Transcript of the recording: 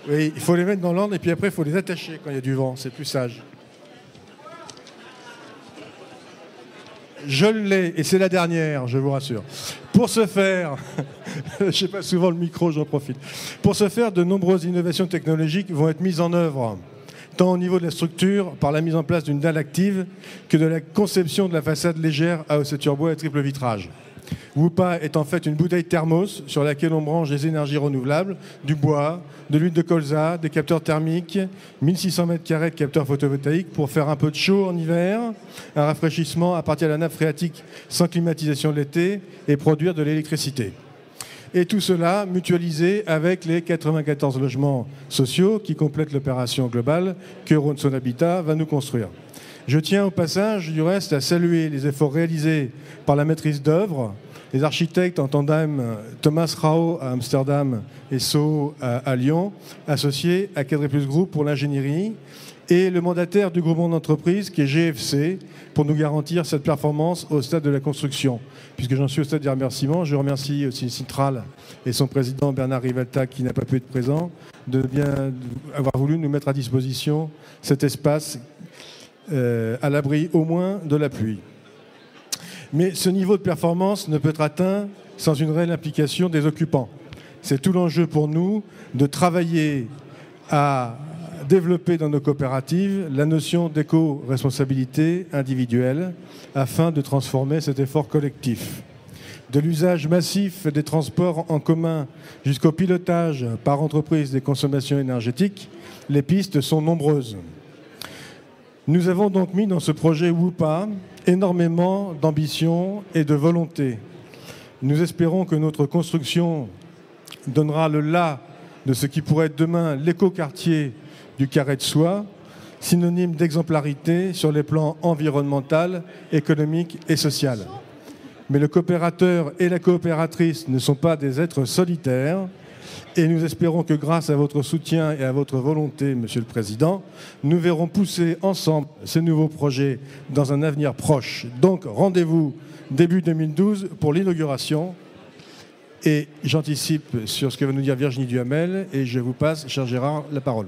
Oui, il faut les mettre dans l'ordre et puis après, il faut les attacher quand il y a du vent. C'est plus sage. Je l'ai, et c'est la dernière, je vous rassure. Pour ce faire, je n'ai pas souvent le micro, j'en profite. Pour ce faire, de nombreuses innovations technologiques vont être mises en œuvre, tant au niveau de la structure, par la mise en place d'une dalle active, que de la conception de la façade légère à ossature bois et triple vitrage. Woopa est en fait une bouteille thermos sur laquelle on branche des énergies renouvelables, du bois, de l'huile de colza, des capteurs thermiques, 1600 m² de capteurs photovoltaïques pour faire un peu de chaud en hiver, un rafraîchissement à partir de la nappe phréatique sans climatisation de l'été et produire de l'électricité. Et tout cela mutualisé avec les 94 logements sociaux qui complètent l'opération globale que Rhône-Saône Habitat va nous construire. Je tiens au passage, du reste, à saluer les efforts réalisés par la maîtrise d'œuvre, les architectes en tandem Thomas Rao à Amsterdam et So à Lyon, associés à Quadriplus Group pour l'ingénierie, et le mandataire du groupement d'entreprise qui est GFC pour nous garantir cette performance au stade de la construction. Puisque j'en suis au stade des remerciements, je remercie aussi Citral et son président Bernard Rivalta qui n'a pas pu être présent, de bien avoir voulu nous mettre à disposition cet espace à l'abri au moins de la pluie. Mais ce niveau de performance ne peut être atteint sans une réelle implication des occupants. C'est tout l'enjeu pour nous de travailler à développer dans nos coopératives la notion d'éco-responsabilité individuelle afin de transformer cet effort collectif. De l'usage massif des transports en commun jusqu'au pilotage par entreprise des consommations énergétiques, les pistes sont nombreuses. Nous avons donc mis dans ce projet Woopa énormément d'ambition et de volonté. Nous espérons que notre construction donnera le là de ce qui pourrait être demain l'écoquartier du Carré de Soie, synonyme d'exemplarité sur les plans environnemental, économique et social. Mais le coopérateur et la coopératrice ne sont pas des êtres solitaires. Et nous espérons que grâce à votre soutien et à votre volonté, Monsieur le Président, nous verrons pousser ensemble ces nouveaux projets dans un avenir proche. Donc rendez-vous début 2012 pour l'inauguration. Et j'anticipe sur ce que va nous dire Virginie Duhamel et je vous passe, cher Gérard, la parole.